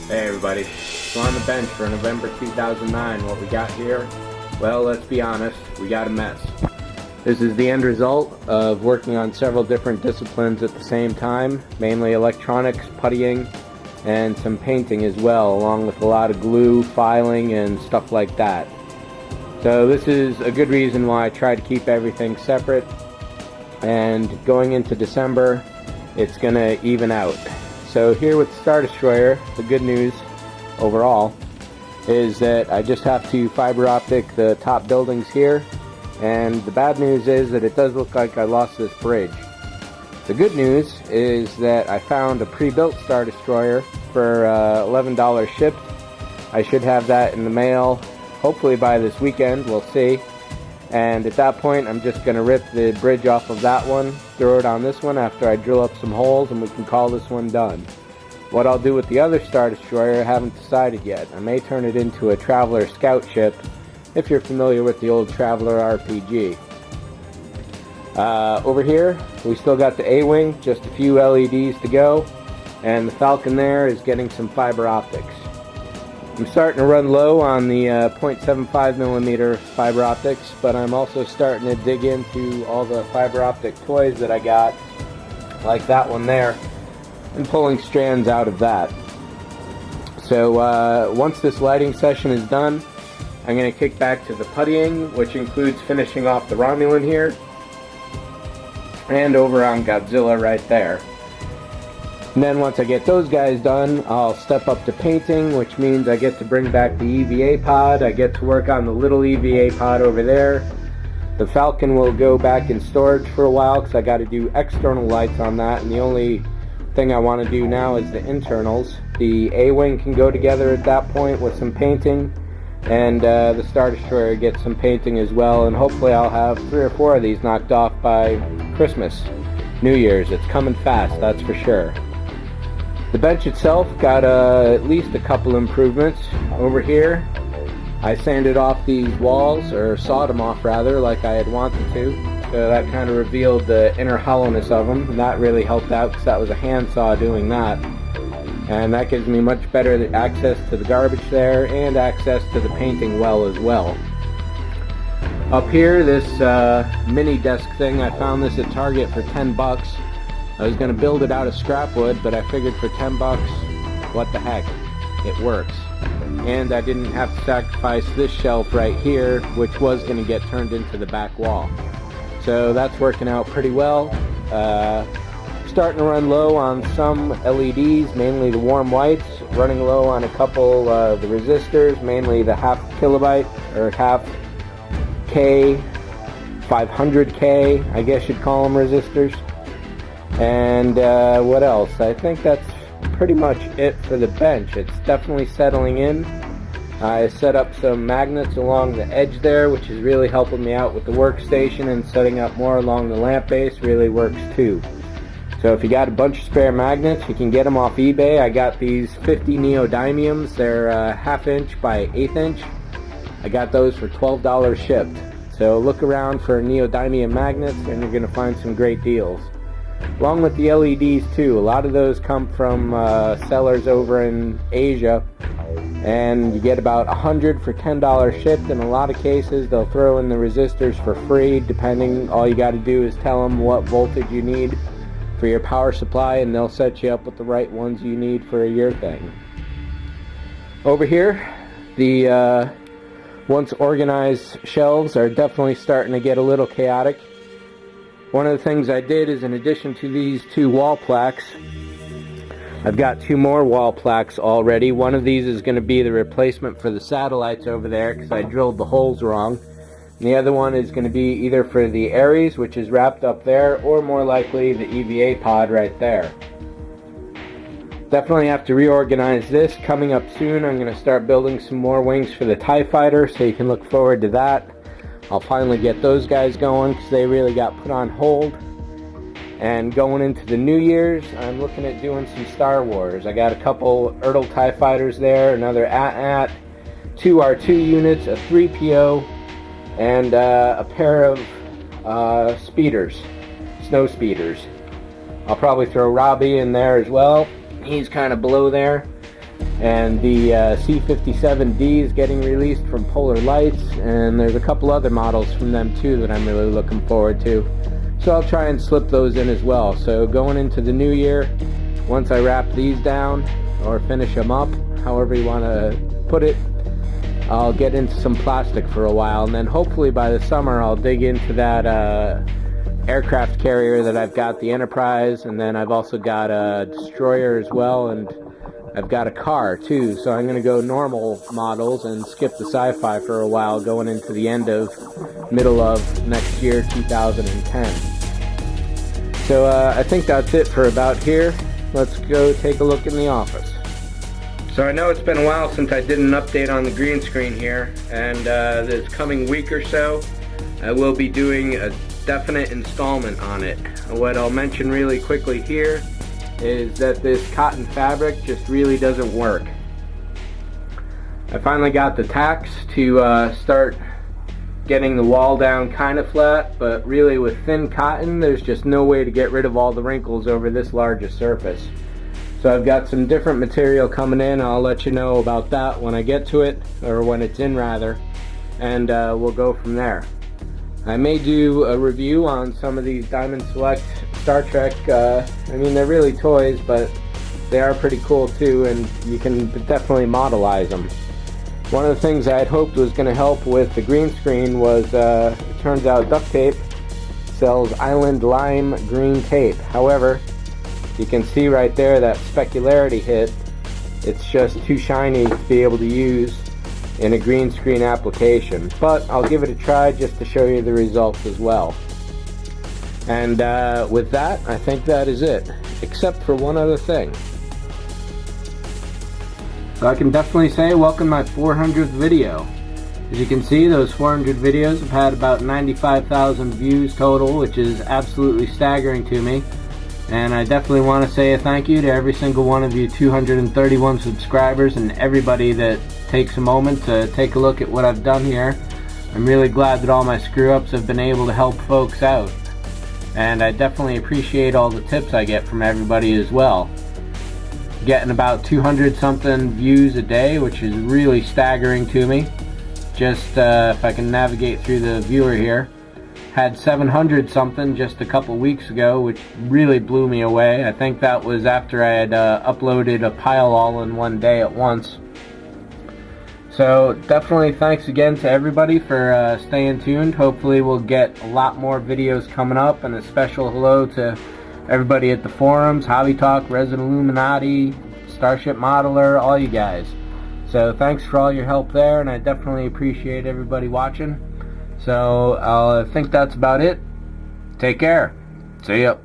Hey everybody, so on the bench for November 2009, what we got here, well, let's be honest, we got a mess. This is the end result of working on several different disciplines at the same time, mainly electronics, puttying, and some painting as well, along with a lot of glue, filing, and stuff like that. So this is a good reason why I try to keep everything separate, and going into December, it's going to even out. So here with the Star Destroyer, the good news overall is that I just have to fiber optic the top buildings here, and the bad news is that it does look like I lost this bridge. The good news is that I found a pre-built Star Destroyer for $11 shipped. I should have that in the mail hopefully by this weekend, we'll see. And at that point, I'm just going to rip the bridge off of that one, throw it on this one after I drill up some holes, and we can call this one done. What I'll do with the other Star Destroyer, I haven't decided yet. I may turn it into a Traveler scout ship, if you're familiar with the old Traveler RPG. Over here, we still got the A-Wing, just a few LEDs to go, and the Falcon there is getting some fiber optics. I'm starting to run low on the 0.75mm fiber optics, but I'm also starting to dig into all the fiber optic toys that I got, like that one there, and pulling strands out of that. So once this lighting session is done, I'm going to kick back to the puttying, which includes finishing off the Romulan here, and over on Godzilla right there. And then once I get those guys done, I'll step up to painting, which means I get to bring back the EVA pod. I get to work on the little EVA pod over there. The Falcon will go back in storage for a while because I got to do external lights on that, and the only thing I want to do now is the internals. The A-Wing can go together at that point with some painting, and the Star Destroyer gets some painting as well, and hopefully I'll have 3 or 4 of these knocked off by Christmas, New Year's. It's coming fast, that's for sure. The bench itself got at least a couple improvements. Over here, I sanded off these walls, or sawed them off rather, like I had wanted to. So that kind of revealed the inner hollowness of them, and that really helped out because that was a handsaw doing that. And that gives me much better access to the garbage there, and access to the painting well as well. Up here, this mini desk thing, I found this at Target for 10 bucks. I was going to build it out of scrap wood, but I figured for 10 bucks, what the heck, it works. And I didn't have to sacrifice this shelf right here, which was going to get turned into the back wall. So that's working out pretty well. Starting to run low on some LEDs, mainly the warm whites. Running low on a couple of the resistors, mainly the half kilobyte, or half K, 500K, I guess you'd call them resistors. And what else? I think that's pretty much it for the bench. It's definitely settling in. I set up some magnets along the edge there, which is really helping me out with the workstation, and setting up more along the lamp base really works too. So if you got a bunch of spare magnets, you can get them off eBay. I got these 50 neodymiums. They're 1/2 inch by 1/8 inch. I got those for $12 shipped. So look around for neodymium magnets and you're going to find some great deals. Along with the LEDs too. A lot of those come from sellers over in Asia, and you get about 100 for $10 shipped. In a lot of cases they'll throw in the resistors for free, depending. All you got to do is tell them what voltage you need for your power supply, and they'll set you up with the right ones you need for your thing. Over here, the once organized shelves are definitely starting to get a little chaotic. One of the things I did is, in addition to these 2 wall plaques, I've got 2 more wall plaques already. One of these is going to be the replacement for the satellites over there because I drilled the holes wrong. And the other one is going to be either for the Ares, which is wrapped up there, or more likely the EVA pod right there. Definitely have to reorganize this. Coming up soon, I'm going to start building some more wings for the TIE Fighter, so you can look forward to that. I'll finally get those guys going because they really got put on hold. And going into the New Year's, I'm looking at doing some Star Wars. I got a couple Ertl TIE Fighters there, another AT-AT, 2 R2 units, a 3PO, and a pair of speeders, snow speeders. I'll probably throw Robbie in there as well. He's kind of below there. And the C-57D is getting released from Polar Lights, and there's a couple other models from them too that I'm really looking forward to. So I'll try and slip those in as well. So going into the new year, once I wrap these down or finish them up, however you want to put it, I'll get into some plastic for a while, and then hopefully by the summer I'll dig into that aircraft carrier that I've got, the Enterprise, and then I've also got a destroyer as well, and I've got a car too. So I'm going to go normal models and skip the sci-fi for a while, going into the middle of next year, 2010. So I think that's it for about here. Let's go take a look in the office. So I know it's been a while since I did an update on the green screen here, and this coming week or so I will be doing a definite installment on it. What I'll mention really quickly here is that this cotton fabric just really doesn't work. I finally got the tacks to start getting the wall down kind of flat, but really with thin cotton there's just no way to get rid of all the wrinkles over this large a surface. So I've got some different material coming in. I'll let you know about that when I get to it, or when it's in rather, and we'll go from there. I may do a review on some of these Diamond Select Star Trek. I mean, they're really toys, but they are pretty cool too, and you can definitely modelize them. One of the things I had hoped was going to help with the green screen was, it turns out duct tape sells Island Lime green tape. However, you can see right there that specularity hit. It's just too shiny to be able to use in a green screen application, but I'll give it a try just to show you the results as well. And with that, I think that is it, except for one other thing. So I can definitely say welcome my 400th video. As you can see, those 400 videos have had about 95,000 views total, which is absolutely staggering to me. And I definitely want to say a thank you to every single one of you 231 subscribers and everybody that takes a moment to take a look at what I've done here. I'm really glad that all my screw-ups have been able to help folks out. And I definitely appreciate all the tips I get from everybody as well. Getting about 200 something views a day, which is really staggering to me. Just if I can navigate through the viewer here. Had 700 something just a couple weeks ago, which really blew me away. I think that was after I had uploaded a pile all in one day at once. So definitely thanks again to everybody for staying tuned. Hopefully we'll get a lot more videos coming up, and a special hello to everybody at the forums, Hobby Talk, Resident Illuminati, Starship Modeler, all you guys. So thanks for all your help there, and I definitely appreciate everybody watching. So I think that's about it. Take care. See ya.